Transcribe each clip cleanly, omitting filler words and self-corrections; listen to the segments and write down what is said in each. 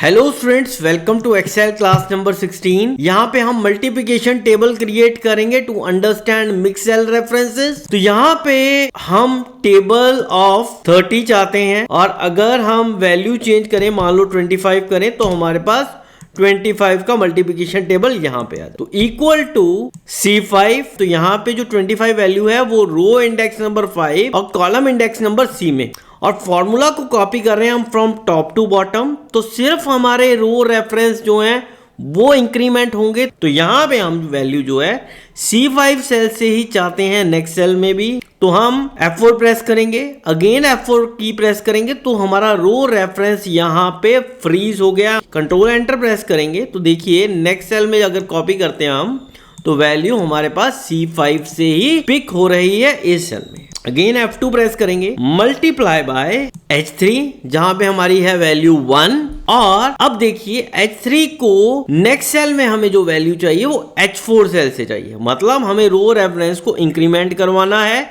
Hello students, welcome to excel class number 16। यहाँ पे हम मल्टीप्लिकेशन टेबल क्रिएट करेंगे to understand mix cell references. तो यहाँ पे हम टेबल ऑफ 30 चाहते हैं और अगर हम वैल्यू चेंज करें, मान लो 25 करें, तो हमारे पास 25 का मल्टीप्लिकेशन टेबल यहाँ पे आता है। तो इक्वल टू C5। तो यहाँ पे जो 25 वैल्यू है वो रो इंडेक्स नंबर 5 और कॉलम इंडेक्स नंबर C में, और फॉर्मूला को कॉपी कर रहे हैं हम फ्रॉम टॉप टू बॉटम। तो सिर्फ हमारे रो रेफरेंस जो हैं वो इंक्रीमेंट होंगे। तो यहाँ पे हम वैल्यू जो है C5 सेल से ही चाहते हैं, नेक्स्ट सेल में भी। तो हम F4 प्रेस करेंगे, अगेन F4 की प्रेस करेंगे तो हमारा रो रेफरेंस यहाँ पे फ्रीज हो गया। कंट्रोल एंटर प्रेस करेंगे तो देखिए नेक्स्ट सेल में अगर कॉपी करते हैं हम, तो वैल्यू हमारे पास C5 से ही पिक हो रही है इस सेल में। अगेन F2 प्रेस करेंगे, मल्टीप्लाई बाय H3 जहां पे हमारी है वैल्यू 1। और अब देखिए H3 को नेक्स्ट सेल में हमें जो वैल्यू चाहिए वो H4 सेल से चाहिए। मतलब हमें रो रेफरेंस को इंक्रीमेंट करवाना है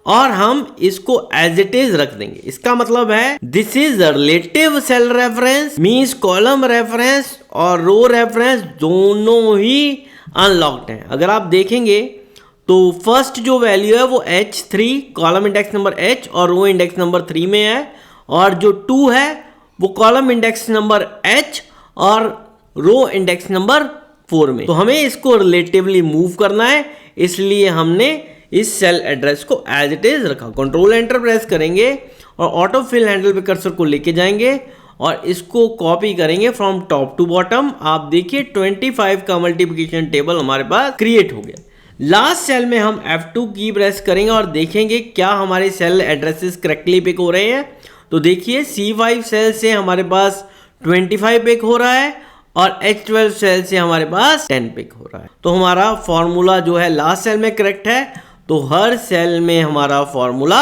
और हम इसको एज इट इज रख देंगे। इसका मतलब है this is relative cell reference, means column reference और रो रेफरेंस दोनों ही अनलॉक्ड हैं। अगर आप देखेंगे तो फर्स्ट जो वैल्यू है वो H3 column index number H और रो इंडेक्स नंबर 3 में है, और जो 2 है वो कॉलम इंडेक्स नंबर H और रो इंडेक्स नंबर 4 में। तो हमें इसको रिलेटिवली मूव करना है, इसलिए हमने इस सेल एड्रेस को एज इट इज रखा। कंट्रोल एंटर प्रेस करेंगे और ऑटो फिल हैंडल पे कर्सर को लेके जाएंगे और इसको कॉपी करेंगे फ्रॉम टॉप टू बॉटम। आप देखिए 25 का मल्टीप्लिकेशन टेबल हमारे पास क्रिएट हो गया। लास्ट सेल में हम F2 की प्रेस करेंगे और देखेंगे क्या हमारे सेल एड्रेसेस करेक्टली पिक हो रहे हैं। तो देखिए C5 सेल से हमारे पास 25 पिक हो रहा है और H12 सेल से हमारे पास 10 पिक हो रहा है। तो हमारा फॉर्मूला जो है लास्ट सेल में करेक्ट है, तो हर सेल में हमारा फॉर्मूला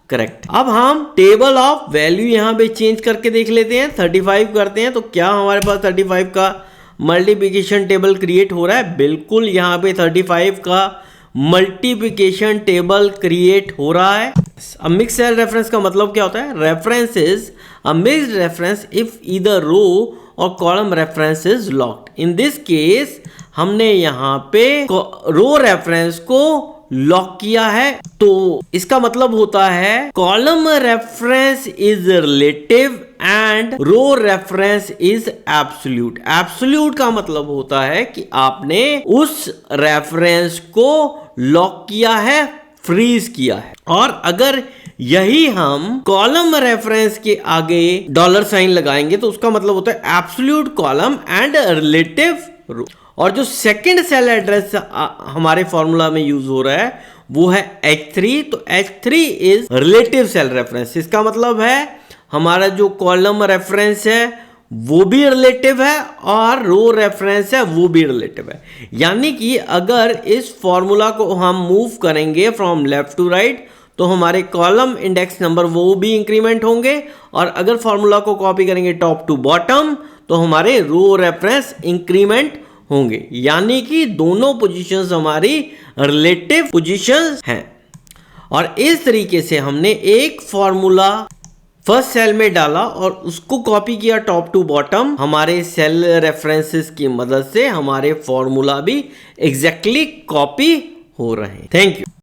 करेक्ट। अब हम टेबल ऑफ वैल्यू यहाँ पे चेंज करके देख लेते हैं। 35 करते हैं तो क्या हमारे पास 35 का मल्टीप्लिकेशन टेबल क्रिएट हो रहा है। बिल्कुल यहाँ पे 35 का मल्टीप्लिकेशन टेबल क्रिएट हो रहा है। अब मिक्स सेल रेफरेंस का मतलब क्या होता है? Reference is a mixed reference if either row और column reference is locked. In this case हमने यहाँ पे रो रेफरेंस को लॉक किया है, तो इसका मतलब होता है column reference is relative and row reference is absolute. Absolute का मतलब होता है कि आपने उस रेफरेंस को लॉक किया है, फ्रीज किया है। और अगर यही हम कॉलम रेफरेंस के आगे डॉलर साइन लगाएंगे तो उसका मतलब होता है एब्सोल्यूट कॉलम एंड रिलेटिव रो। और जो सेकंड सेल एड्रेस हमारे फॉर्मूला में यूज हो रहा है वो है H3। तो H3 is relative cell reference. इसका मतलब है हमारा जो कॉलम रेफरेंस है वो भी रिलेटिव है और रो रेफरेंस है वो भी रिलेटिव है। यानी कि अगर इस फॉर्मूला को हम मूव करेंगे फ्रॉम लेफ्ट टू राइट तो हमारे कॉलम इंडेक्स नंबर वो भी इंक्रीमेंट होंगे, और अगर फॉर्मूला को कॉपी करेंगे टॉप टू बॉटम तो हमारे रो रेफरेंस इंक्रीमेंट होंगे। यानी कि दोनों पोजीशंस हमारी रिलेटिव पोजीशंस हैं। और इस तरीके से हमने एक फॉर्मूला फर्स्ट सेल में डाला और उसको कॉपी किया टॉप टू बॉटम। हमारे सेल रेफरेंसेस की मदद से हमारे फॉर्मूला भी एग्जैक्टली कॉपी हो रहे हैं। Thank you.